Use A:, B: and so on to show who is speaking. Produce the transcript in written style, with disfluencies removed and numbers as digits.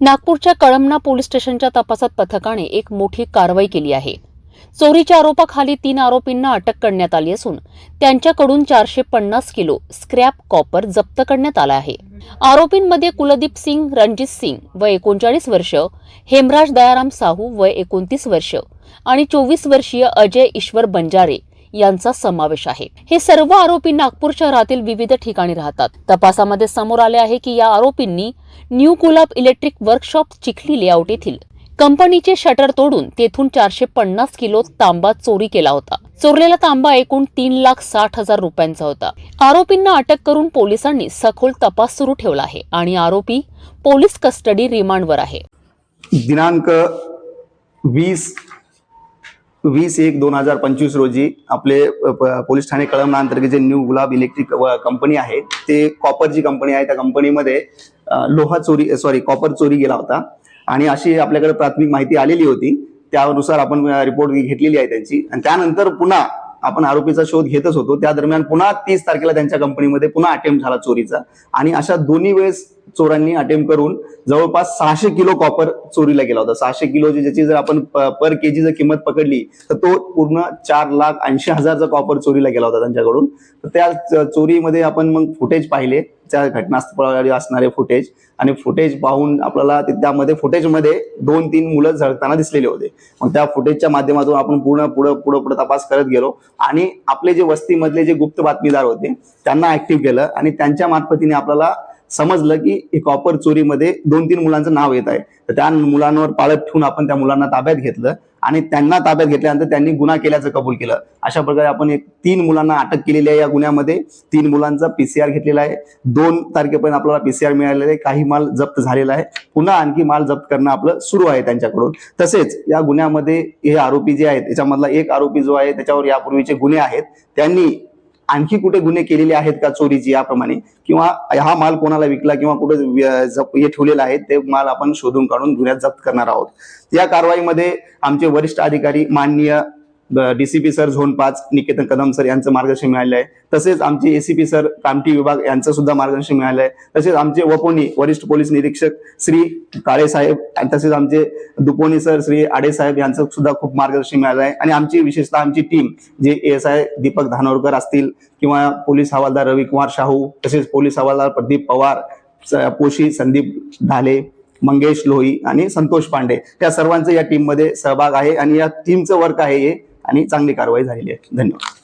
A: नागपूरच्या कळमना पोलीस स्टेशनच्या तपासात पथकाने एक मोठी कारवाई केली आहे। चोरीच्या आरोपाखाली 3 आरोपींना अटक करण्यात आली असून त्यांच्याकडून 450 किलो स्क्रॅप कॉपर जप्त करण्यात आला आहे। आरोपींमध्ये कुलदीप सिंग रणजित सिंग वय 39 वर्ष, हेमराज दयाराम साहू वय 29 वर्ष आणि 24 वर्षीय अजय ईश्वर बंजारे यांचा समावेश आहे। हे सर्व आरोपी नागपूर शहरातील विविध ठिकाणी राहतात। तपासामध्ये समोर आले आहे की या आरोपींनी न्यू गुलाब इलेक्ट्रिक वर्कशॉप चिखली लेआउट येथील कंपनीचे शटर तोडून तेथून 450 किलो तांबा चोरी केला होता। चोरलेला तांबा एकूण 3,60,000 रुपयांचा होता। आरोपींना अटक करून पोलिसांनी सखोल तपास सुरू ठेवला आहे आणि आरोपी पोलीस कस्टडी रिमांडवर आहे।
B: दिनांक 20/1/2025 रोजी आपले पोलीस ठाणे कळमना अंतर्गत जे न्यू गुलाब इलेक्ट्रिक कंपनी आहे, ते कॉपरची कंपनी आहे। त्या कंपनीमध्ये कॉपर चोरी गेला होता आणि अशी आपल्याकडे प्राथमिक माहिती आलेली होती। त्यानुसार आपण रिपोर्ट घेतलेली आहे त्यांची आणि त्यानंतर पुन्हा आपण आरोपीचा शोध घेतच होतो। त्या दरम्यान पुन्हा 30 तारखेला त्यांच्या कंपनीमध्ये पुन्हा अटेम्प्ट झाला चोरीचा आणि अशा दोन्ही वेळेस चोरांनी अटेम्प्ट करून जवळपास 600 किलो कॉपर चोरीला गेला होता। 600 किलो ज्याची जर आपण पर केजी जर किंमत पकडली तर तो पूर्ण 4,80,000चा कॉपर चोरीला गेला होता त्यांच्याकडून। तर त्या चोरीमध्ये आपण मग फुटेज पाहिले, त्या घटनास्थळावर असणारे फुटेज आणि फुटेज पाहून आपल्याला त्यामध्ये फुटेजमध्ये 2-3 मुलं झळकताना दिसलेले होते। मग त्या फुटेजच्या माध्यमातून आपण पुढे तपास करत गेलो आणि आपले जे वस्तीमधले जे गुप्त बातमीदार होते त्यांना ऍक्टिव्ह केलं आणि त्यांच्या मार्फतीने आपल्याला समजलं की ही कॉपर चोरीमध्ये 2-3 मुलांचं नाव येत आहे। तर त्या मुलांवर पाळत ठेवून आपण त्या मुलांना ताब्यात घेतलं आणि त्यांना ताब्यात घेतल्यानंतर त्यांनी गुन्हा केल्याचं कबूल केलं। अशा प्रकारे आपण 3 मुलांना अटक केलेली आहे। या गुन्ह्यामध्ये 3 मुलांचा PCR घेतलेला आहे। 2 तारखेपर्यंत आपल्याला PCR मिळालेला आहे। काही माल जप्त झालेला आहे। पुन्हा आणखी माल जप्त करणं आपलं सुरू आहे त्यांच्याकडून। तसेच या गुन्ह्यामध्ये हे आरोपी जे आहेत त्याच्यामधला एक आरोपी जो आहे त्याच्यावर यापूर्वीचे गुन्हे आहेत, त्यांनी आणखी कुठे गुन्हे केलेले आहेत का चोरीची याप्रमाणे, किंवा हा माल कोणाला विकला किंवा कुठे हे ठेवलेला आहे ते माल आपण शोधून काढून गुन्ह्यात जप्त करणार आहोत। या कारवाईमध्ये आमचे वरिष्ठ अधिकारी माननीय DCP sir zone 5 Niketan Kadam sir यांचं मार्गदर्शन मिळालं आहे। तसेच आमचे ACP सर कामठी विभाग यांचं सुद्धा मार्गदर्शन मिळालं आहे। तसेच आमचे वपोनी वरिष्ठ पोलीस निरीक्षक श्री काळे साहेब आणि तसेच आमचे दुपोनी सर श्री आडे साहेब यांचं सुद्धा खूप मार्गदर्शन मिळालं आहे। आणि आमची विशेषतः आमची टीम जे ASI दीपक धानोरकर असतील किंवा पोलीस हवालदार रविकुमार शाहू, तसेच पोलीस हवालदार प्रदीप पवार, पोशी संदीप ढाले, मंगेश लोही आणि संतोष पांडे, या सर्वांचं या टीम मध्ये सहभाग आहे आणि या टीमचं वर्क आहे हे आणि चांगली कारवाई झालेली आहे। धन्यवाद।